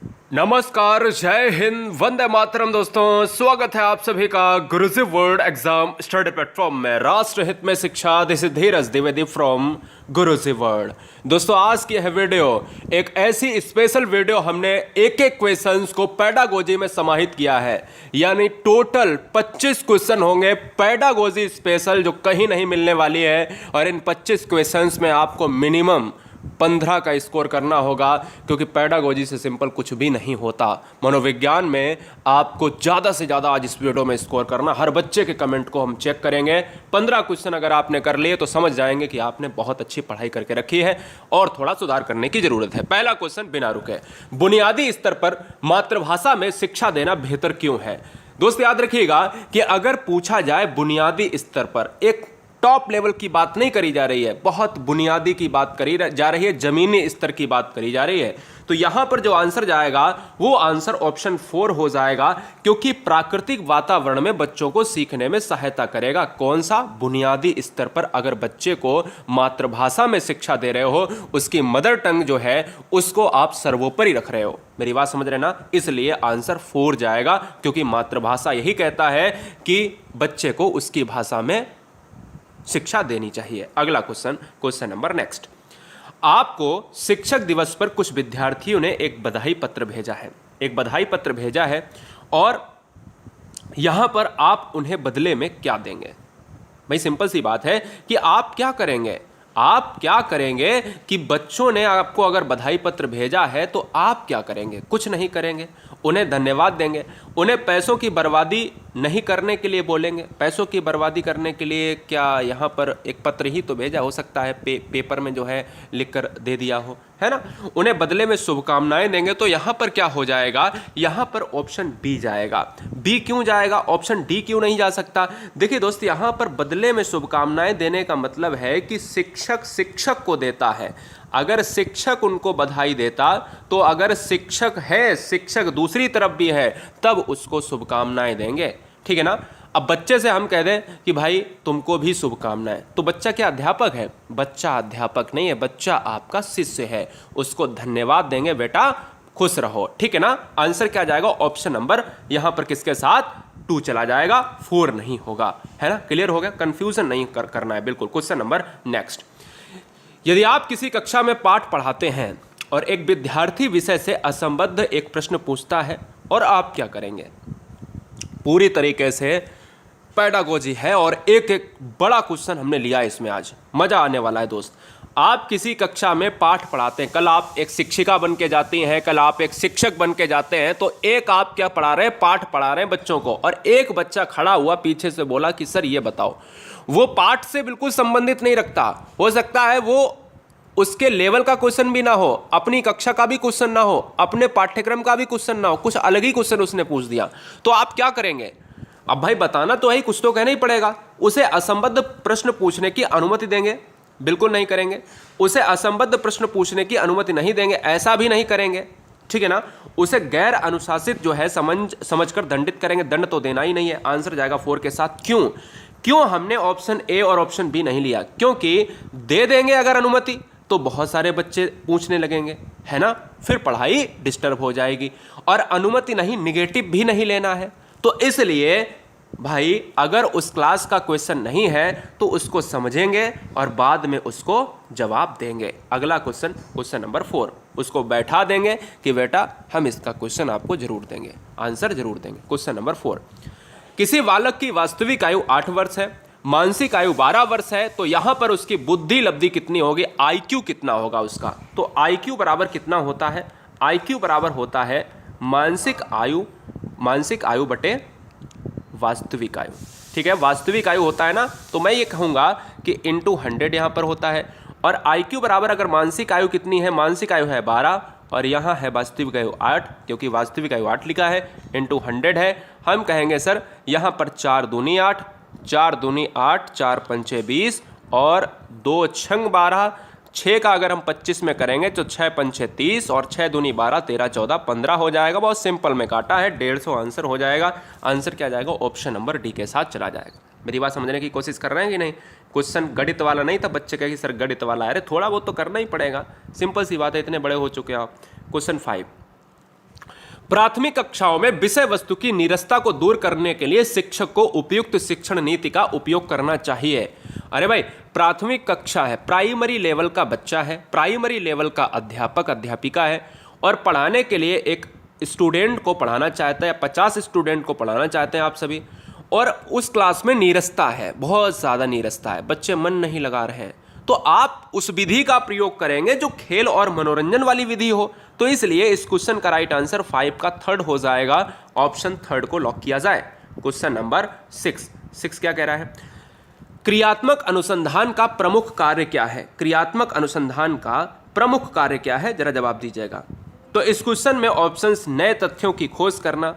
नमस्कार, जय हिंद, वंदे मातरम। दोस्तों, स्वागत है आप सभी का गुरुजी वर्ल्ड एग्जाम स्टडी प्लेटफॉर्म में। राष्ट्र हित में शिक्षा, this is Dheeraj Dwivedi from Guruji world. दोस्तों, आज की है वीडियो एक ऐसी स्पेशल वीडियो, हमने एक एक क्वेश्चंस को पेडागोजी में समाहित किया है। यानी टोटल 25 क्वेश्चन होंगे पेडागोजी स्पेशल, जो कहीं नहीं मिलने वाली है। और इन 25 क्वेश्चंस में आपको मिनिमम 15 का स्कोर करना होगा, क्योंकि पेडागोजी से सिंपल कुछ भी नहीं होता। मनोविज्ञान में आपको ज़्यादा से ज़्यादा आज इस वीडियो में स्कोर करना। हर बच्चे के कमेंट को हम चेक करेंगे। 15 क्वेश्चन अगर आपने कर लिए तो समझ जाएंगे कि आपने बहुत अच्छी पढ़ाई करके रखी है और थोड़ा सुधार करने की जरूरत है। पहला क्वेश्चन बिना रुके, बुनियादी स्तर पर मातृभाषा में शिक्षा देना बेहतर क्यों है? दोस्त याद रखिएगा कि अगर पूछा जाए बुनियादी स्तर पर, एक टॉप लेवल की बात नहीं करी जा रही है, बहुत बुनियादी की बात करी जा रही है, जमीनी स्तर की बात करी जा रही है, तो यहां पर जो आंसर जाएगा वो आंसर ऑप्शन 4 हो जाएगा, क्योंकि प्राकृतिक वातावरण में बच्चों को सीखने में सहायता करेगा। कौन सा? बुनियादी स्तर पर अगर बच्चे को मातृभाषा में शिक्षा दे रहे हो, उसकी मदर टंग जो है उसको आप सर्वोपरि रख रहे हो। मेरी बात समझ रहे ना? इसलिए आंसर 4 जाएगा, क्योंकि मातृभाषा यही कहता है कि बच्चे को उसकी भाषा में शिक्षा देनी चाहिए। अगला क्वेश्चन नंबर नेक्स्ट। आपको शिक्षक दिवस पर कुछ विद्यार्थियों ने एक बधाई पत्र भेजा है और यहां पर आप उन्हें बदले में क्या देंगे? भाई सिंपल सी बात है कि आप क्या करेंगे कि बच्चों ने आपको अगर बधाई पत्र भेजा है तो आप क्या करेंगे? कुछ नहीं करेंगे, उन्हें धन्यवाद देंगे। उन्हें पैसों की बर्बादी नहीं करने के लिए बोलेंगे। पैसों की बर्बादी करने के लिए क्या यहाँ पर एक पत्र ही तो भेजा, हो सकता है पेपर में जो है लिख कर दे दिया हो, है ना? उन्हें बदले में शुभकामनाएं देंगे। तो यहाँ पर क्या हो जाएगा? यहाँ पर ऑप्शन बी जाएगा। बी क्यों जाएगा? ऑप्शन डी क्यों नहीं जा सकता? देखिए दोस्त, यहाँ पर बदले में शुभकामनाएं देने का मतलब है कि शिक्षक को देता है। अगर शिक्षक उनको बधाई देता तो अगर शिक्षक दूसरी तरफ भी है तब उसको शुभकामनाएं देंगे, ठीक है ना? अब बच्चे से हम कह दें कि भाई तुमको भी शुभकामनाएं, तो बच्चा क्या अध्यापक है? बच्चा अध्यापक नहीं है, बच्चा आपका शिष्य है। उसको धन्यवाद देंगे, बेटा खुश रहो, ठीक है ना? आंसर क्या जाएगा? ऑप्शन नंबर यहां पर किसके साथ? 2 चला जाएगा, 4 नहीं होगा, है ना? क्लियर हो गया? कंफ्यूजन नहीं करना है बिल्कुल। Question number next. यदि आप किसी कक्षा में पाठ पढ़ाते हैं और एक विद्यार्थी विषय से असंबद्ध एक प्रश्न पूछता है, और आप क्या करेंगे? पूरी तरीके से पेडागोजी है और एक एक बड़ा क्वेश्चन हमने लिया है इसमें। आज मजा आने वाला है दोस्त। आप किसी कक्षा में पाठ पढ़ाते हैं, कल आप एक शिक्षिका बन के जाती हैं, कल आप एक शिक्षक बन के जाते हैं, तो एक आप क्या पढ़ा रहे हैं? पाठ पढ़ा रहे हैं बच्चों को, और एक बच्चा खड़ा हुआ पीछे से बोला कि सर ये बताओ। वो पाठ से बिल्कुल संबंधित नहीं रखता, हो सकता है वो उसके लेवल का क्वेश्चन भी ना हो, अपनी कक्षा का भी क्वेश्चन ना हो, अपने पाठ्यक्रम का भी क्वेश्चन ना हो, कुछ अलग ही क्वेश्चन उसने पूछ दिया, तो आप क्या करेंगे? अब भाई बताना तो है, कुछ तो कहना ही पड़ेगा। उसे असंबद्ध प्रश्न पूछने की अनुमति देंगे? बिल्कुल नहीं करेंगे। उसे असंबद्ध प्रश्न पूछने की अनुमति नहीं देंगे, ऐसा भी नहीं करेंगे, ठीक है ना? उसे गैर अनुशासित जो है समझकर दंडित करेंगे, दंड तो देना ही नहीं है। आंसर जाएगा 4 के साथ। क्यों हमने ऑप्शन ए और ऑप्शन बी नहीं लिया? क्योंकि दे देंगे अगर अनुमति तो बहुत सारे बच्चे पूछने लगेंगे, है ना? फिर पढ़ाई डिस्टर्ब हो जाएगी, और अनुमति नहीं, निगेटिव भी नहीं लेना है। तो इसलिए भाई अगर उस क्लास का क्वेश्चन नहीं है तो उसको समझेंगे और बाद में उसको जवाब देंगे। अगला क्वेश्चन नंबर 4, उसको बैठा देंगे कि बेटा हम इसका क्वेश्चन आपको जरूर देंगे, आंसर जरूर देंगे। क्वेश्चन नंबर 4, किसी बालक की वास्तविक आयु 8 वर्ष है, मानसिक आयु 12 वर्ष है, तो यहां पर उसकी बुद्धि लब्धि कितनी होगी? आईक्यू कितना होगा उसका? तो आईक्यू बराबर कितना होता है? आईक्यू बराबर होता है मानसिक आयु बटे वास्तविक आयु, ठीक है? वास्तविक आयु होता है ना, तो मैं ये कहूंगा कि इंटू 100 यहां पर होता है। और आईक्यू बराबर, अगर मानसिक आयु कितनी है? मानसिक आयु है 12 और यहाँ है वास्तविक आयु 8, क्योंकि वास्तविक आयु 8 लिखा है, इंटू 100 है। हम कहेंगे सर यहाँ पर 4 दूनी 8, 4 दूनी 8, 4 पंचे 20 और 2 छंग 12, 6 का अगर हम 25 में करेंगे तो 6 पंचे 30 और 6 दूनी 12, 13 14 15 हो जाएगा। बहुत सिंपल में काटा है, 150 आंसर हो जाएगा। आंसर क्या जाएगा? ऑप्शन नंबर डी के साथ चला जाएगा। मेरी बात समझने की कोशिश कर रहे हैं कि नहीं? क्वेश्चन गणित वाला नहीं था, बच्चे कहे कि सर गणित वाला है, अरे थोड़ा बहुत तो करना ही पड़ेगा, सिंपल सी बात है, इतने बड़े हो चुके हैं आप। क्वेश्चन 5, प्राथमिक कक्षाओं में विषय वस्तु की नीरसता को दूर करने के लिए शिक्षक को उपयुक्त शिक्षण नीति का उपयोग करना चाहिए। अरे भाई, प्राथमिक कक्षा है, प्राइमरी लेवल का बच्चा है, प्राइमरी लेवल का अध्यापक अध्यापिका है और पढ़ाने के लिए एक स्टूडेंट को पढ़ाना चाहता है, 50 स्टूडेंट को पढ़ाना चाहते हैं आप सभी, और उस क्लास में नीरसता है, बहुत ज़्यादा नीरसता है, बच्चे मन नहीं लगा रहे हैं, तो आप उस विधि का प्रयोग करेंगे जो खेल और मनोरंजन वाली विधि हो। तो इसलिए इस क्वेश्चन का राइट आंसर 5 का थर्ड हो जाएगा, ऑप्शन थर्ड को लॉक किया जाए। क्वेश्चन नंबर 6 क्या कह रहा है? क्रियात्मक अनुसंधान का प्रमुख कार्य क्या है? क्रियात्मक अनुसंधान का प्रमुख कार्य क्या है, जरा जवाब दीजिएगा। तो इस क्वेश्चन में ऑप्शंस नए तथ्यों की खोज करना,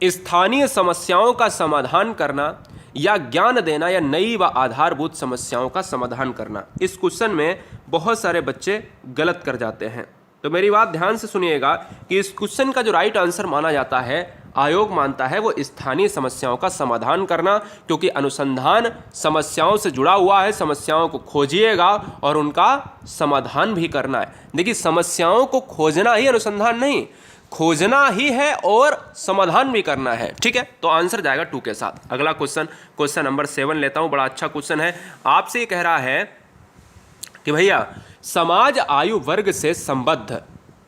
स्थानीय समस्याओं का समाधान करना, या ज्ञान देना, या नई व आधारभूत समस्याओं का समाधान करना। इस क्वेश्चन में बहुत सारे बच्चे गलत कर जाते हैं, तो मेरी बात ध्यान से सुनिएगा कि इस क्वेश्चन का जो राइट आंसर माना जाता है, आयोग मानता है, वो स्थानीय समस्याओं का समाधान करना, क्योंकि अनुसंधान समस्याओं से जुड़ा हुआ है, समस्याओं को खोजिएगा और उनका समाधान भी करना है। देखिए, समस्याओं को खोजना ही अनुसंधान नहीं, खोजना ही है और समाधान भी करना है, ठीक है। तो आंसर जाएगा 2 के साथ। अगला क्वेश्चन नंबर 7 लेता हूं, बड़ा अच्छा क्वेश्चन है। आपसे ये कह रहा है कि भैया समाज आयु वर्ग से संबद्ध,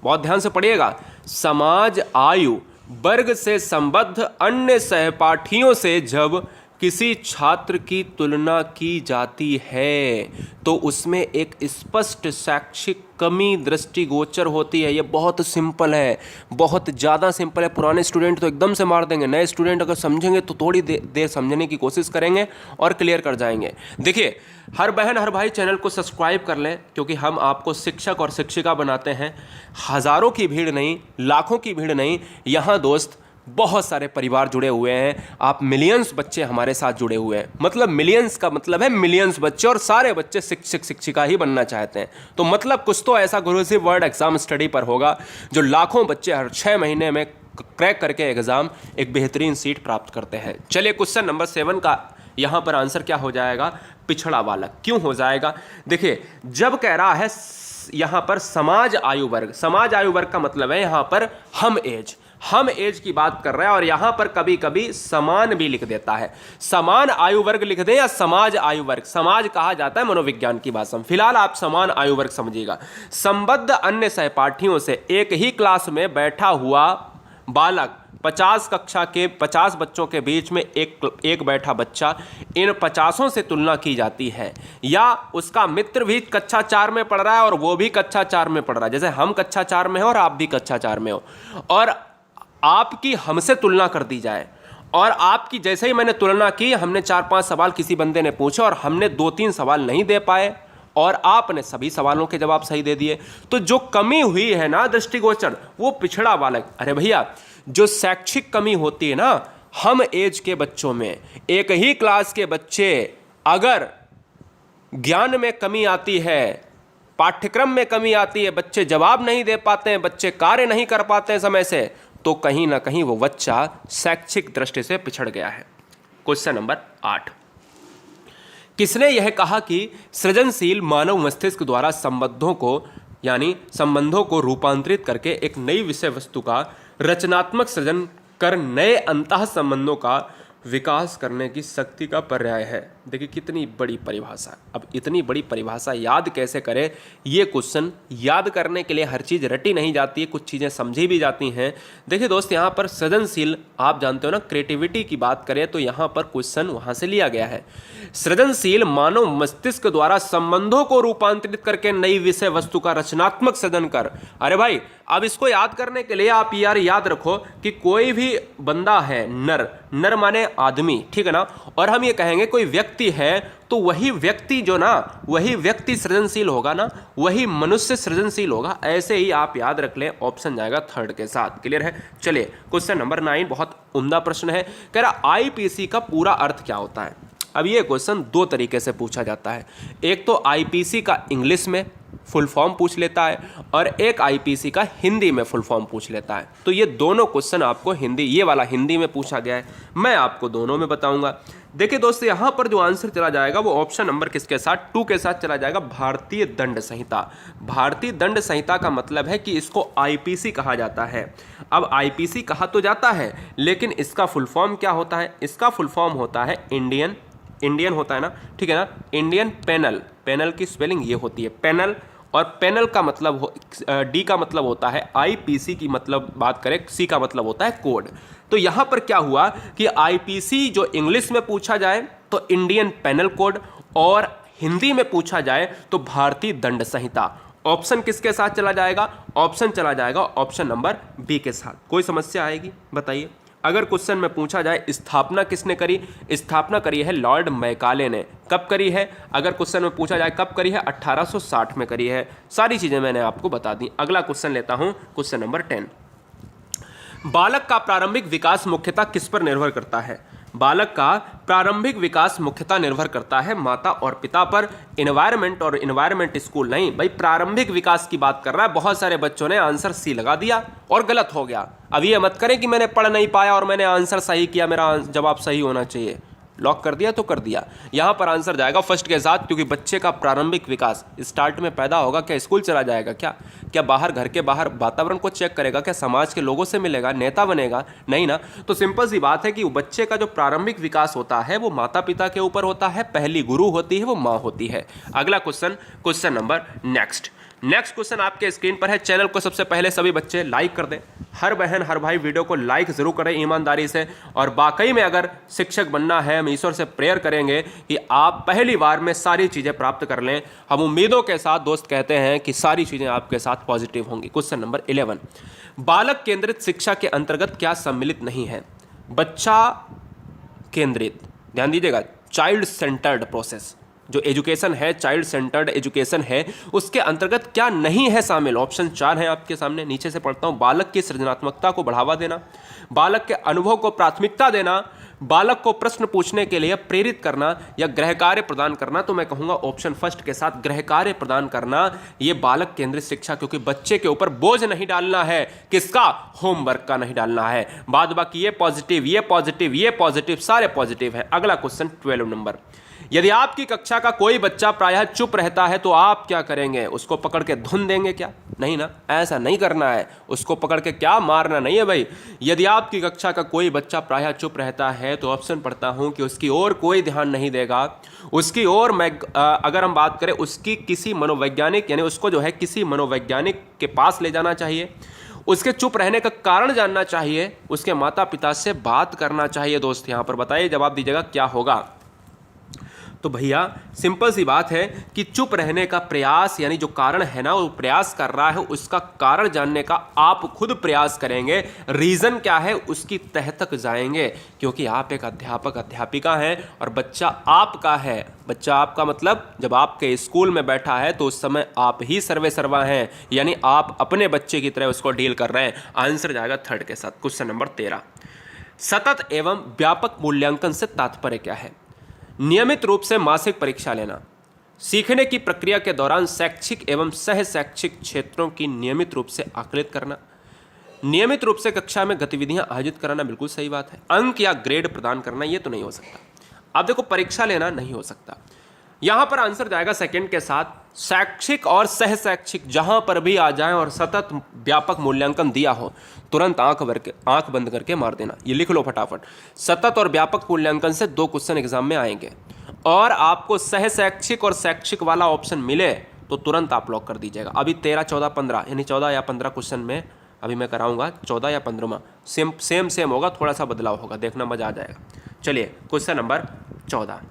बहुत ध्यान से पढ़िएगा, समाज आयु वर्ग से संबद्ध अन्य सहपाठियों से जब किसी छात्र की तुलना की जाती है तो उसमें एक स्पष्ट शैक्षिक कमी दृष्टिगोचर होती है। ये बहुत सिंपल है, बहुत ज़्यादा सिंपल है। पुराने स्टूडेंट तो एकदम से मार देंगे, नए स्टूडेंट अगर समझेंगे तो थोड़ी देर समझने की कोशिश करेंगे और क्लियर कर जाएंगे। देखिए, हर बहन हर भाई चैनल को सब्सक्राइब कर लें, क्योंकि हम आपको शिक्षक और शिक्षिका बनाते हैं। हज़ारों की भीड़ नहीं, लाखों की भीड़ नहीं, यहाँ दोस्त बहुत सारे परिवार जुड़े हुए हैं। आप मिलियंस बच्चे हमारे साथ जुड़े हुए हैं, मतलब मिलियंस का मतलब है मिलियंस बच्चे, और सारे बच्चे शिक्षक शिक्षिका ही बनना चाहते हैं। तो मतलब कुछ तो ऐसा गुरुजी वर्ड एग्जाम स्टडी पर होगा जो लाखों बच्चे हर 6 महीने में क्रैक करके एग्जाम एक बेहतरीन सीट प्राप्त करते हैं। चलिए, क्वेश्चन नंबर 7 का यहाँ पर आंसर क्या हो जाएगा? पिछड़ा बालक। क्यों हो जाएगा? देखिए, जब कह रहा है यहाँ पर समाज आयु वर्ग, समाज आयु वर्ग का मतलब है यहाँ पर हम एज की बात कर रहे हैं, और यहां पर कभी कभी समान भी लिख देता है। समान आयु वर्ग लिख दे या समाज आयु वर्ग, समाज कहा जाता है मनोविज्ञान की भाषा में, फिलहाल आप समान आयु वर्ग समझिएगा। संबद्ध अन्य सहपाठियों से एक ही क्लास में बैठा हुआ बालक, 50 कक्षा के 50 बच्चों के बीच में एक बैठा बच्चा, इन 50 से तुलना की जाती है, या उसका मित्र भी कक्षा 4 में पढ़ रहा है और वो भी कक्षा 4 में पढ़ रहा है, जैसे हम कक्षा 4 में हो और आप भी कक्षा 4 में हो, और आपकी हमसे तुलना कर दी जाए, और आपकी जैसे ही मैंने तुलना की, हमने 4-5 सवाल किसी बंदे ने पूछे और हमने 2-3 सवाल नहीं दे पाए और आपने सभी सवालों के जवाब सही दे दिए, तो जो कमी हुई है ना दृष्टिगोचर, वो पिछड़ा बालक। अरे भैया, जो शैक्षिक कमी होती है ना हम एज के बच्चों में, एक ही क्लास के बच्चे अगर ज्ञान में कमी आती है, पाठ्यक्रम में कमी आती है, बच्चे जवाब नहीं दे पाते हैं, बच्चे कार्य नहीं कर पाते हैं समय से, तो कहीं ना कहीं वो बच्चा शैक्षिक दृष्टि से पिछड़ गया है। क्वेश्चन नंबर 8, किसने यह कहा कि सृजनशील मानव मस्तिष्क द्वारा संबंधों को रूपांतरित करके एक नई विषय वस्तु का रचनात्मक सृजन कर नए अंतः संबंधों का विकास करने की शक्ति का पर्याय है? देखिए कितनी बड़ी परिभाषा। अब इतनी बड़ी परिभाषा याद कैसे करें? ये क्वेश्चन याद करने के लिए हर चीज़ रटी नहीं जाती है, कुछ चीज़ें समझी भी जाती हैं। देखिए दोस्त, यहाँ पर सृजनशील, आप जानते हो ना, क्रिएटिविटी की बात करें तो यहाँ पर क्वेश्चन वहाँ से लिया गया है। सृजनशील मानव मस्तिष्क द्वारा संबंधों को रूपांतरित करके नई विषय वस्तु का रचनात्मक सृजन कर। अरे भाई, अब इसको याद करने के लिए आप याद रखो कि कोई भी बंदा है, नर माने आदमी, ठीक है ना, और हम ये कहेंगे कोई व्यक्ति है, तो वही व्यक्ति सृजनशील होगा ना, वही मनुष्य सृजनशील होगा। ऐसे ही आप याद रख लें, ऑप्शन जाएगा थर्ड के साथ। क्लियर है? चलिए, क्वेश्चन नंबर 9 बहुत उम्दा प्रश्न है। कह रहा आईपीसी का पूरा अर्थ क्या होता है? अब ये क्वेश्चन 2 तरीके से पूछा जाता है। एक तो आईपीसी का इंग्लिश में फुल फॉर्म पूछ लेता है, और एक आईपीसी का हिंदी में फुल फॉर्म पूछ लेता है। तो ये दोनों क्वेश्चन आपको ये वाला हिंदी में पूछा गया है, मैं आपको दोनों में बताऊंगा। देखिए दोस्तों, यहां पर जो आंसर चला जाएगा वो ऑप्शन नंबर किसके साथ, 2 के साथ चला जाएगा, भारतीय दंड संहिता। भारतीय दंड संहिता का मतलब है कि इसको आईपीसी कहा जाता है। अब आईपीसी कहा तो जाता है, लेकिन इसका फुल फॉर्म क्या होता है? इसका फुल फॉर्म होता है इंडियन होता है ना, ठीक है ना, इंडियन पेनल। पेनल की स्पेलिंग ये होती है पेनल, और पेनल का मतलब डी का मतलब होता है आईपीसी की, मतलब बात करें सी का मतलब होता है कोड। तो यहां पर क्या हुआ कि आईपीसी जो इंग्लिश में पूछा जाए तो इंडियन पेनल कोड, और हिंदी में पूछा जाए तो भारतीय दंड संहिता। ऑप्शन किसके साथ चला जाएगा? ऑप्शन चला जाएगा ऑप्शन नंबर बी के साथ। कोई समस्या आएगी बताइए? अगर क्वेश्चन में पूछा जाए स्थापना किसने करी, स्थापना करी है लॉर्ड मैकाले ने। कब करी है? अगर क्वेश्चन में पूछा जाए कब करी है, 1860 में करी है। सारी चीजें मैंने आपको बता दी। अगला क्वेश्चन लेता हूं, क्वेश्चन नंबर 10। बालक का प्रारंभिक विकास मुख्यतः किस पर निर्भर करता है? बालक का प्रारंभिक विकास मुख्यतः निर्भर करता है माता और पिता पर। एनवायरनमेंट और एनवायरनमेंट स्कूल नहीं भाई, प्रारंभिक विकास की बात कर रहा है। बहुत सारे बच्चों ने आंसर सी लगा दिया और गलत हो गया। अब ये मत करें कि मैंने पढ़ नहीं पाया और मैंने आंसर सही किया, मेरा जवाब सही होना चाहिए। लॉक कर दिया तो कर दिया। यहां पर आंसर जाएगा फर्स्ट के साथ, क्योंकि बच्चे का प्रारंभिक विकास स्टार्ट में पैदा होगा। क्या स्कूल चला जाएगा? क्या बाहर, घर के बाहर वातावरण को चेक करेगा? क्या समाज के लोगों से मिलेगा, नेता बनेगा? नहीं ना। तो सिंपल सी बात है कि बच्चे का जो प्रारंभिक विकास होता है वो माता पिता के ऊपर होता है। पहली गुरु होती है वो माँ होती है। अगला question, question number next question आपके स्क्रीन पर है। चैनल को सबसे पहले सभी बच्चे लाइक कर दें। हर बहन हर भाई वीडियो को लाइक जरूर करें ईमानदारी से। और वाकई में अगर शिक्षक बनना है, हम ईश्वर से प्रेयर करेंगे कि आप पहली बार में सारी चीजें प्राप्त कर लें। हम उम्मीदों के साथ दोस्त कहते हैं कि सारी चीजें आपके साथ पॉजिटिव होंगी। क्वेश्चन नंबर 11, बालक केंद्रित शिक्षा के अंतर्गत क्या सम्मिलित नहीं है? बच्चा केंद्रित, ध्यान दीजिएगा, चाइल्ड सेंटर्ड प्रोसेस जो एजुकेशन है, चाइल्ड सेंटर्ड एजुकेशन है, उसके अंतर्गत क्या नहीं है शामिल? ऑप्शन 4 है आपके सामने, नीचे से पढ़ता हूं। बालक की सृजनात्मकता को बढ़ावा देना, बालक के अनुभव को प्राथमिकता देना, बालक को प्रश्न पूछने के लिए प्रेरित करना, या गृह कार्य प्रदान करना। तो मैं कहूंगा ऑप्शन फर्स्ट के साथ, गृह कार्य प्रदान करना। यह बालक केंद्रित शिक्षा, क्योंकि बच्चे के ऊपर बोझ नहीं डालना है। किसका? होमवर्क का नहीं डालना है। बाद बाकी ये पॉजिटिव, ये पॉजिटिव, ये पॉजिटिव, सारे पॉजिटिव है। अगला क्वेश्चन 12 नंबर, यदि आपकी कक्षा का कोई बच्चा प्रायः चुप रहता है तो आप क्या करेंगे? उसको पकड़ के धुन देंगे क्या? नहीं ना, ऐसा नहीं करना है। उसको पकड़ के क्या मारना नहीं है भाई। यदि आपकी कक्षा का कोई बच्चा प्रायः चुप रहता है तो ऑप्शन पढ़ता हूं कि उसकी ओर कोई ध्यान नहीं देगा, उसकी ओर अगर हम बात करें उसकी किसी मनोवैज्ञानिक, यानी उसको जो है किसी मनोवैज्ञानिक के पास ले जाना चाहिए, उसके चुप रहने का कारण जानना चाहिए, उसके माता पिता से बात करना चाहिए। दोस्त यहां पर बताइए, जवाब दीजिएगा क्या होगा। तो भैया सिंपल सी बात है कि चुप रहने का प्रयास, यानी जो कारण है ना वो प्रयास कर रहा है, उसका कारण जानने का आप खुद प्रयास करेंगे। रीजन क्या है उसकी तह तक जाएंगे, क्योंकि आप एक अध्यापक अध्यापिका हैं और बच्चा आपका है। बच्चा आपका मतलब जब आपके स्कूल में बैठा है तो उस समय आप ही सर्वे सर्वा हैं, यानी आप अपने बच्चे की तरह उसको डील कर रहे हैं। आंसर जाएगा थर्ड के साथ। क्वेश्चन नंबर 13, सतत एवं व्यापक मूल्यांकन से तात्पर्य क्या है? नियमित रूप से मासिक परीक्षा लेना, सीखने की प्रक्रिया के दौरान शैक्षिक एवं सह शैक्षिक क्षेत्रों की नियमित रूप से आकलित करना, नियमित रूप से कक्षा में गतिविधियां आयोजित कराना, बिल्कुल सही बात है। अंक या ग्रेड प्रदान करना, यह तो नहीं हो सकता। अब देखो, परीक्षा लेना नहीं हो सकता। यहां पर आंसर जाएगा सेकंड के साथ, शैक्षिक और सह शैक्षिक जहां पर भी आ जाए और सतत व्यापक मूल्यांकन दिया हो, तुरंत आंख बंद करके मार देना। ये लिख लो फटाफट। सतत और व्यापक मूल्यांकन से 2 क्वेश्चन एग्जाम में आएंगे, और आपको सह शैक्षिक और शैक्षिक वाला ऑप्शन मिले तो तुरंत आप लॉक कर दीजिएगा। अभी 13, 14, 15, यानी 14 या 15 क्वेश्चन में अभी मैं कराऊंगा। 14 या 15 सेम होगा, थोड़ा सा बदलाव होगा, देखना मजा आ जाएगा। चलिए क्वेश्चन नंबर 14,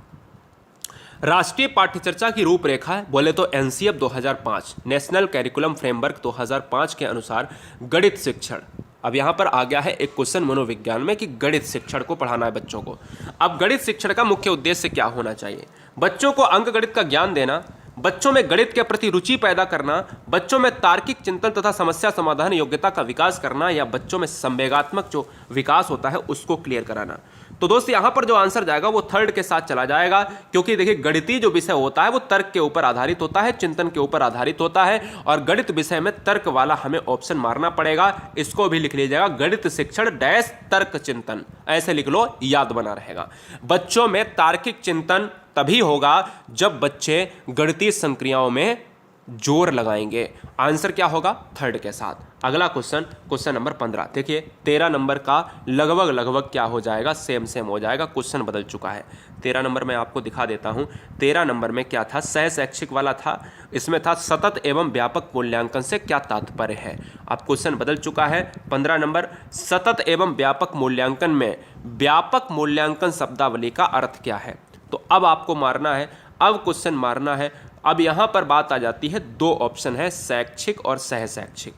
राष्ट्रीय पाठ्यचर्चा की रूपरेखा बोले तो एनसीएफ 2005, नेशनल कैरिकुलम फ्रेमवर्क 2005 के अनुसार गणित शिक्षण। अब यहां पर आ गया है एक क्वेश्चन मनोविज्ञान में कि गणित शिक्षण को पढ़ाना है बच्चों को। अब गणित शिक्षण का मुख्य उद्देश्य क्या होना चाहिए? बच्चों को अंक गणित का ज्ञान देना, बच्चों में गणित के प्रति रुचि पैदा करना, बच्चों में तार्किक चिंतन तथा समस्या समाधान योग्यता का विकास करना, या बच्चों में संवेगात्मक जो विकास होता है उसको क्लियर कराना। तो दोस्त यहां पर जो आंसर जाएगा वो थर्ड के साथ चला जाएगा, क्योंकि देखिए गणितीय जो विषय होता है वो तर्क के ऊपर आधारित होता है, चिंतन के ऊपर आधारित होता है, और गणित विषय में तर्क वाला हमें ऑप्शन मारना पड़ेगा। इसको भी लिख लीजिएगा, गणित शिक्षण डैश तर्क चिंतन, ऐसे लिख लो, याद बना रहेगा। बच्चों में तार्किक चिंतन तभी होगा जब बच्चे गणितीय संक्रियाओं में जोर लगाएंगे। आंसर क्या होगा? थर्ड के साथ। अगला क्वेश्चन नंबर 15। देखिए 13 नंबर का लगभग क्या हो जाएगा, सेम हो जाएगा, क्वेश्चन बदल चुका है। 13 नंबर में आपको दिखा देता हूं। 13 नंबर में क्या था? सह शैक्षिक वाला था, इसमें था सतत एवं व्यापक मूल्यांकन से क्या तात्पर्य है। अब क्वेश्चन बदल चुका है। 15 नंबर, सतत एवं व्यापक मूल्यांकन में व्यापक मूल्यांकन शब्दावली का अर्थ क्या है। तो अब आपको मारना है, अब क्वेश्चन मारना है। अब यहां पर बात आ जाती है, दो ऑप्शन है, शैक्षिक और सह शैक्षिक।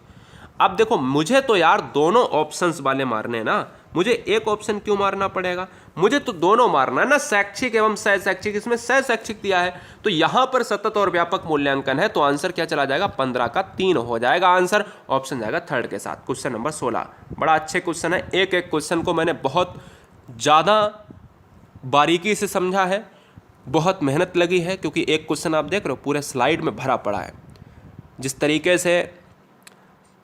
अब देखो मुझे तो यार दोनों ऑप्शंस वाले मारने हैं ना, मुझे एक ऑप्शन क्यों मारना पड़ेगा? मुझे तो दोनों मारना है ना, शैक्षिक एवं सह शैक्षिक। इसमें सह शैक्षिक दिया है तो यहां पर सतत और व्यापक मूल्यांकन है, तो आंसर क्या चला जाएगा? 15 का 3 हो जाएगा आंसर। ऑप्शन जाएगा थर्ड के साथ। क्वेश्चन नंबर 16 बड़ा अच्छे क्वेश्चन है। एक एक क्वेश्चन को मैंने बहुत ज़्यादा बारीकी से समझा है, बहुत मेहनत लगी है, क्योंकि एक क्वेश्चन आप देख रहे हो पूरे स्लाइड में भरा पड़ा है। जिस तरीके से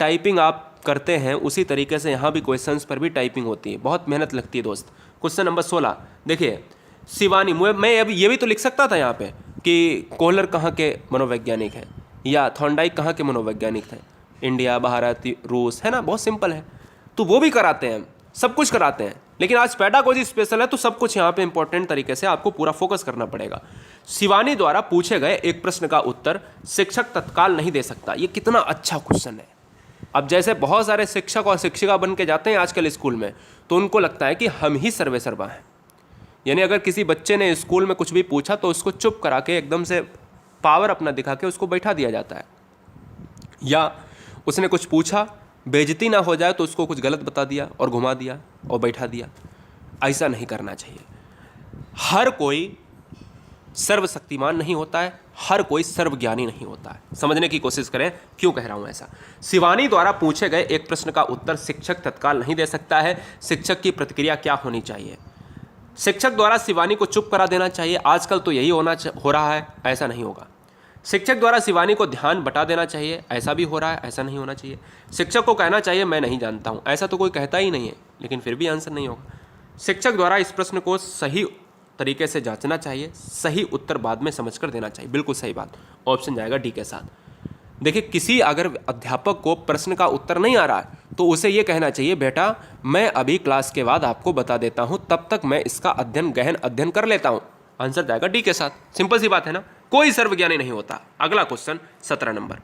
टाइपिंग आप करते हैं उसी तरीके से यहाँ भी क्वेश्चंस पर भी टाइपिंग होती है, बहुत मेहनत लगती है दोस्त। क्वेश्चन नंबर 16 देखिए, शिवानी, मैं अभी ये भी तो लिख सकता था यहाँ पे कि कोहलर कहाँ के मनोवैज्ञानिक हैं, या थॉर्नडाइक कहाँ के मनोवैज्ञानिक थे, इंडिया, भारत, रूस, है ना, बहुत सिंपल है। तो वो भी कराते हैं, सब कुछ कराते हैं, लेकिन आज पेडागोजी स्पेशल है तो सब कुछ यहाँ पे इंपॉर्टेंट तरीके से आपको पूरा फोकस करना पड़ेगा। शिवानी द्वारा पूछे गए एक प्रश्न का उत्तर शिक्षक तत्काल नहीं दे सकता। ये कितना अच्छा क्वेश्चन है। अब जैसे बहुत सारे शिक्षक और शिक्षिका बन के जाते हैं आजकल स्कूल में, तो उनको लगता है कि हम ही सर्वे सर्वा हैं। यानी अगर किसी बच्चे ने स्कूल में कुछ भी पूछा तो उसको चुप करा के एकदम से पावर अपना दिखा के उसको बैठा दिया जाता है, या उसने कुछ पूछा, बेइज्जती ना हो जाए तो उसको कुछ गलत बता दिया और घुमा दिया और बैठा दिया। ऐसा नहीं करना चाहिए। हर कोई सर्वशक्तिमान नहीं होता है, हर कोई सर्वज्ञानी नहीं होता है। समझने की कोशिश करें क्यों कह रहा हूं ऐसा। शिवानी द्वारा पूछे गए एक प्रश्न का उत्तर शिक्षक तत्काल नहीं दे सकता है। शिक्षक की प्रतिक्रिया क्या होनी चाहिए? शिक्षक द्वारा शिवानी को चुप करा देना चाहिए। आजकल तो यही हो रहा है, ऐसा नहीं होगा। शिक्षक द्वारा शिवानी को ध्यान बटा देना चाहिए, ऐसा भी हो रहा है, ऐसा नहीं होना चाहिए। शिक्षक को कहना चाहिए मैं नहीं जानता हूं, ऐसा तो कोई कहता ही नहीं है, लेकिन फिर भी आंसर नहीं होगा। शिक्षक द्वारा इस प्रश्न को सही तरीके से जांचना चाहिए, सही उत्तर बाद में समझकर देना चाहिए। बिल्कुल सही बात, ऑप्शन जाएगा डी के साथ। देखिए, किसी अगर अध्यापक को प्रश्न का उत्तर नहीं आ रहा है तो उसे ये कहना चाहिए, बेटा मैं अभी क्लास के बाद आपको बता देता हूं, तब तक मैं इसका गहन अध्ययन कर लेता हूं। आंसर जाएगा डी के साथ। सिंपल सी बात है ना, कोई सर्वज्ञानी नहीं होता। अगला क्वेश्चन 17 नंबर,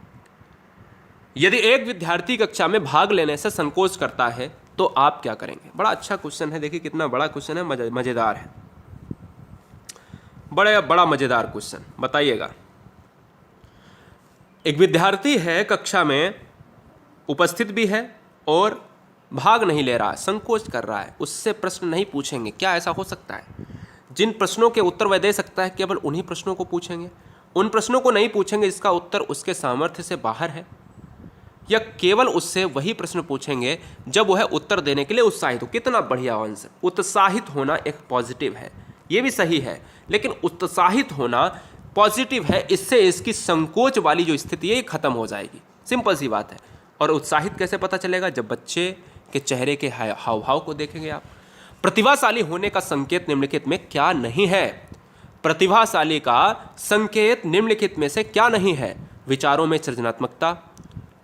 यदि एक विद्यार्थी कक्षा में भाग लेने से संकोच करता है तो आप क्या करेंगे? बड़ा अच्छा क्वेश्चन है। देखिए कितना बड़ा क्वेश्चन है, मजेदार है, बड़ा मजेदार क्वेश्चन। बताइएगा, एक विद्यार्थी है, कक्षा में उपस्थित भी है और भाग नहीं ले रहा है, संकोच कर रहा है, उससे प्रश्न नहीं पूछेंगे। क्या ऐसा हो सकता है? जिन प्रश्नों के उत्तर वह दे सकता है केवल उन्हीं प्रश्नों को पूछेंगे, उन प्रश्नों को नहीं पूछेंगे जिसका उत्तर उसके सामर्थ्य से बाहर है, या केवल उससे वही प्रश्न पूछेंगे जब वह उत्तर देने के लिए उत्साहित हो। कितना बढ़िया आंसर। उत्साहित होना एक पॉजिटिव है, ये भी सही है, लेकिन उत्साहित होना पॉजिटिव है, इससे इसकी संकोच वाली जो स्थिति है ये खत्म हो जाएगी। सिंपल सी बात है। और उत्साहित कैसे पता चलेगा? जब बच्चे के चेहरे के हाव भाव को देखेंगे आप। प्रतिभाशाली होने का संकेत निम्नलिखित में क्या नहीं है? प्रतिभाशाली का संकेत निम्नलिखित में से क्या नहीं है? विचारों में सृजनात्मकता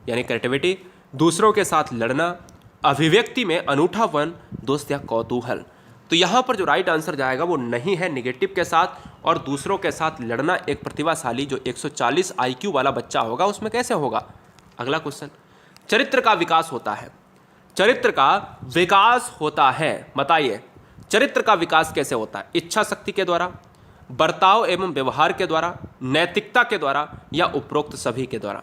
यानी क्रिएटिविटी, दूसरों के साथ लड़ना, अभिव्यक्ति में अनूठापन, दोस्त या कौतूहल। तो यहाँ पर जो राइट आंसर जाएगा वो नहीं है, निगेटिव के साथ। और दूसरों के साथ लड़ना एक प्रतिभाशाली जो 140 IQ वाला बच्चा होगा उसमें कैसे होगा? अगला क्वेश्चन, चरित्र का विकास होता है। चरित्र का विकास होता है, बताइए चरित्र का विकास कैसे होता है? इच्छा शक्ति के द्वारा, बर्ताव एवं व्यवहार के द्वारा, नैतिकता के द्वारा, या उपरोक्त सभी के द्वारा।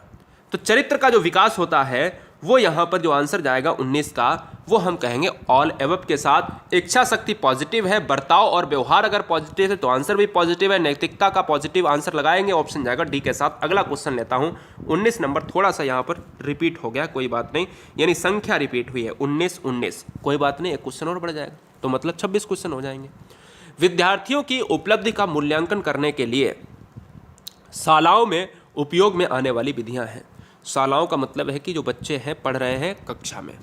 तो चरित्र का जो विकास होता है वो यहाँ पर जो आंसर जाएगा 19 का, वो हम कहेंगे ऑल एबव के साथ। इच्छा शक्ति पॉजिटिव है, बर्ताव और व्यवहार अगर पॉजिटिव है तो आंसर भी पॉजिटिव है, नैतिकता का पॉजिटिव आंसर लगाएंगे, ऑप्शन जाएगा डी के साथ। अगला क्वेश्चन लेता हूँ 19 नंबर, थोड़ा सा यहाँ पर रिपीट हो गया, कोई बात नहीं, यानी संख्या रिपीट हुई है 19, कोई बात नहीं, एक क्वेश्चन और बढ़ जाएगा तो मतलब 26 क्वेश्चन हो जाएंगे। विद्यार्थियों की उपलब्धि का मूल्यांकन करने के लिए शालाओं में उपयोग में आने वाली विधियां हैं। शालाओं का मतलब है कि जो बच्चे हैं पढ़ रहे हैं कक्षा में।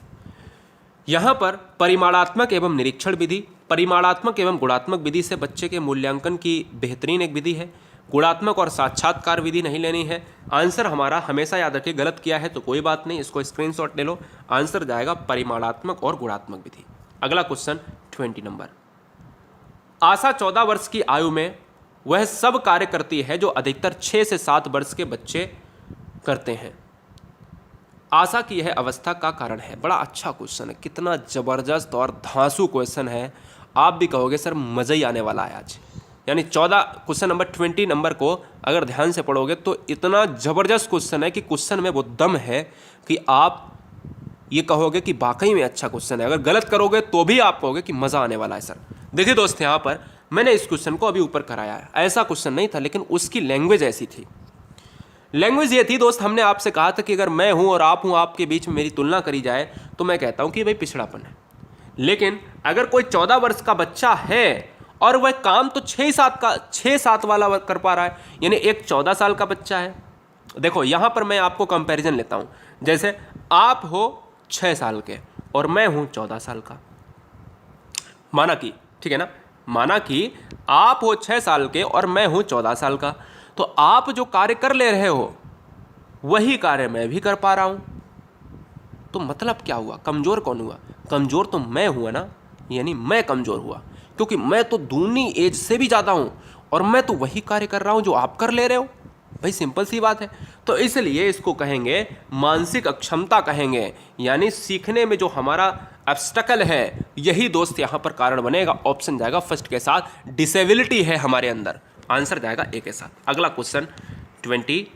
यहाँ पर परिमाणात्मक एवं निरीक्षण विधि, परिमाणात्मक एवं गुणात्मक विधि से बच्चे के मूल्यांकन की बेहतरीन एक विधि है। गुणात्मक और साक्षात्कार विधि नहीं लेनी है। आंसर हमारा हमेशा याद रखिए, गलत किया है तो कोई बात नहीं, इसको स्क्रीनशॉट ले लो। आंसर जाएगा परिमाणात्मक और गुणात्मक विधि। अगला क्वेश्चन 20 नंबर, आशा 14 वर्ष की आयु में वह सब कार्य करती है जो अधिकतर 6 से 7 वर्ष के बच्चे करते हैं। आशा की यह अवस्था का कारण है। बड़ा अच्छा क्वेश्चन है, कितना जबरदस्त और धांसू क्वेश्चन है। आप भी कहोगे सर मज़ा ही आने वाला है आज। यानी 14 क्वेश्चन नंबर 20 नंबर को अगर ध्यान से पढ़ोगे तो इतना ज़बरदस्त क्वेश्चन है कि क्वेश्चन में वो दम है कि आप ये कहोगे कि वाकई में अच्छा क्वेश्चन है। अगर गलत करोगे तो भी आप कहोगे कि मज़ा आने वाला है सर। देखिए दोस्त, यहाँ पर मैंने इस क्वेश्चन को अभी ऊपर कराया है, ऐसा क्वेश्चन नहीं था, लेकिन उसकी लैंग्वेज ऐसी थी। लैंग्वेज ये थी दोस्त, हमने आपसे कहा था कि अगर मैं हूं और आप हूं, आपके बीच में मेरी तुलना करी जाए तो मैं कहता हूं कि भाई पिछड़ापन है। लेकिन अगर कोई 14 वर्ष का बच्चा है और वह काम तो 6-7 वाला कर पा रहा है, यानी एक 14 साल का बच्चा है। देखो यहां पर मैं आपको कंपैरिजन लेता हूं, जैसे आप हो 6 साल के और मैं हूं 14 साल का, माना कि, ठीक है ना, माना कि आप हो 6 साल के और मैं हूं 14 साल का, तो आप जो कार्य कर ले रहे हो वही कार्य मैं भी कर पा रहा हूं। तो मतलब क्या हुआ, कमजोर कौन हुआ? कमजोर तो मैं हुआ ना, यानी मैं कमजोर हुआ, क्योंकि मैं तो दूनी एज से भी ज़्यादा हूं और मैं तो वही कार्य कर रहा हूं जो आप कर ले रहे हो। भाई सिंपल सी बात है। तो इसलिए इसको कहेंगे मानसिक अक्षमता कहेंगे, यानी सीखने में जो हमारा ऑब्स्टेकल है यही दोस्त यहाँ पर कारण बनेगा। ऑप्शन जाएगा फर्स्ट के साथ, डिसेबिलिटी है हमारे अंदर। आंसर जाएगा ए के साथ। अगला क्वेश्चन 22,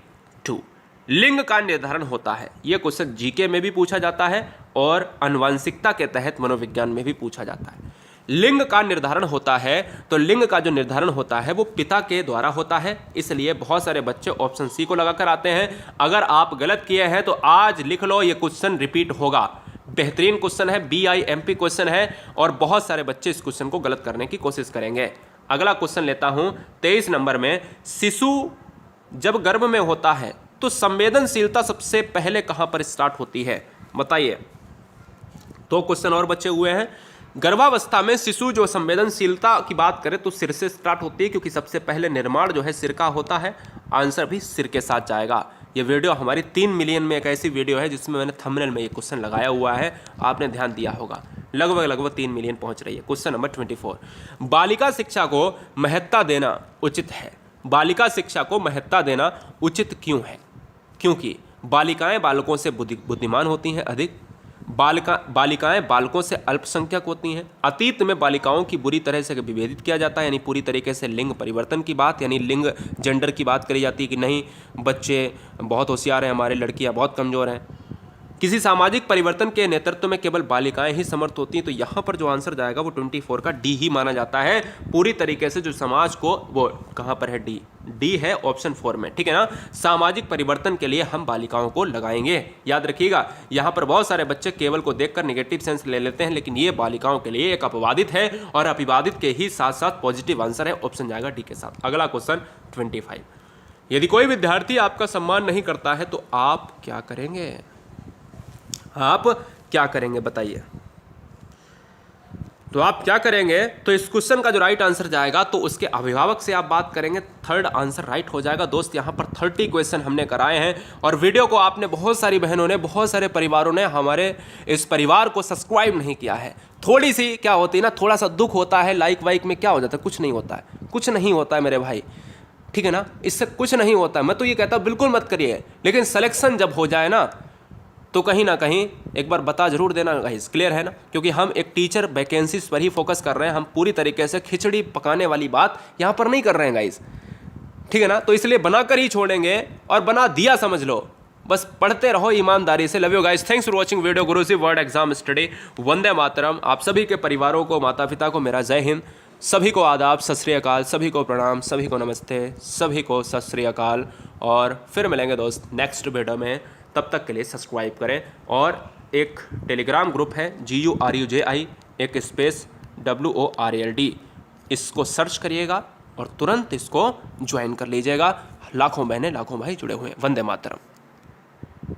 लिंग का निर्धारण होता है। यह क्वेश्चन जीके में भी पूछा जाता है और आनुवंशिकता के तहत मनोविज्ञान में भी पूछा जाता है। लिंग का निर्धारण होता है, तो लिंग का जो निर्धारण होता है वो पिता के द्वारा होता है, इसलिए बहुत सारे बच्चे ऑप्शन सी को लगाकर आते हैं। अगर आप गलत किए हैं तो आज लिख लो, ये क्वेश्चन रिपीट होगा। बेहतरीन क्वेश्चन है, BIMP क्वेश्चन है और बहुत सारे बच्चे इस क्वेश्चन को गलत करने की कोशिश करेंगे। अगला क्वेश्चन लेता हूं 23 नंबर में, शिशु जब गर्भ में होता है तो संवेदनशीलता सबसे पहले कहां पर स्टार्ट होती है, बताइए। तो क्वेश्चन और बचे हुए हैं। गर्भावस्था में शिशु जो संवेदनशीलता की बात करें तो सिर से स्टार्ट होती है, क्योंकि सबसे पहले निर्माण जो है सिर का होता है। आंसर भी सिर के साथ जाएगा। ये वीडियो हमारी 3 मिलियन में एक ऐसी वीडियो है जिसमें मैंने थंबनेल में ये क्वेश्चन लगाया हुआ है, आपने ध्यान दिया होगा। लगभग 3 मिलियन पहुंच रही है। क्वेश्चन नंबर 24, बालिका शिक्षा को महत्ता देना उचित है। बालिका शिक्षा को महत्ता देना उचित क्यों है? क्योंकि बालिकाएं बालकों से बुद्धिमान होती हैं अधिक, बालिकाएं बालकों से अल्पसंख्यक होती हैं। अतीत में बालिकाओं की बुरी तरह से विभेदित किया जाता है, यानी पूरी तरीके से लिंग परिवर्तन की बात, यानी लिंग जेंडर की बात करी जाती है कि नहीं बच्चे बहुत होशियार हैं हमारे, लड़कियां बहुत कमज़ोर हैं। किसी सामाजिक परिवर्तन के नेतृत्व में केवल बालिकाएं ही समर्थ होती हैं। तो यहाँ पर जो आंसर जाएगा वो 24 का डी ही माना जाता है। पूरी तरीके से जो समाज को, वो कहाँ पर है, डी है ऑप्शन 4 में, ठीक है ना। सामाजिक परिवर्तन के लिए हम बालिकाओं को लगाएंगे, याद रखिएगा। यहाँ पर बहुत सारे बच्चे केवल को देखकर नेगेटिव सेंस ले लेते हैं, लेकिन ये बालिकाओं के लिए एक अपवादित है और अपवादित के ही साथ साथ पॉजिटिव आंसर है। ऑप्शन जाएगा डी के साथ। अगला क्वेश्चन 25, यदि कोई विद्यार्थी आपका सम्मान नहीं करता है तो आप क्या करेंगे? आप क्या करेंगे बताइए। तो आप क्या करेंगे? तो इस क्वेश्चन का जो राइट आंसर जाएगा तो उसके अभिभावक से आप बात करेंगे, थर्ड आंसर राइट हो जाएगा। दोस्त यहाँ पर 30 क्वेश्चन हमने कराए हैं और वीडियो को आपने बहुत सारी बहनों ने, बहुत सारे परिवारों ने हमारे इस परिवार को सब्सक्राइब नहीं किया है। थोड़ी सी क्या होती है ना, थोड़ा सा दुख होता है। लाइक वाइक में क्या हो जाता है? कुछ नहीं होता है, कुछ नहीं होता है मेरे भाई, ठीक है ना। इससे कुछ नहीं होता है। मैं तो ये कहता हूँ बिल्कुल मत करिए, लेकिन सिलेक्शन जब हो जाए ना तो कहीं ना कहीं एक बार बता जरूर देना गाइस, क्लियर है ना। क्योंकि हम एक टीचर वैकेंसीज पर ही फोकस कर रहे हैं, हम पूरी तरीके से खिचड़ी पकाने वाली बात यहाँ पर नहीं कर रहे हैं गाइस, ठीक है ना। तो इसलिए बनाकर ही छोड़ेंगे, और बना दिया समझ लो, बस पढ़ते रहो ईमानदारी से। Love you guys, thanks for watching video Guruji word exam study. Vande Mataram. आप सभी के परिवारों को, माता पिता को मेरा जय हिंद। सभी को आदाब, सत श्री अकाल, सभी को प्रणाम, सभी को नमस्ते, सभी को सत श्री अकाल। और फिर मिलेंगे दोस्त नेक्स्ट वीडियो में। तब तक के लिए सब्सक्राइब करें। और एक टेलीग्राम ग्रुप है GURUJI एक स्पेस WORLD, इसको सर्च करिएगा और तुरंत इसको ज्वाइन कर लीजिएगा। लाखों बहनें लाखों भाई जुड़े हुए हैं। वंदे मातरम।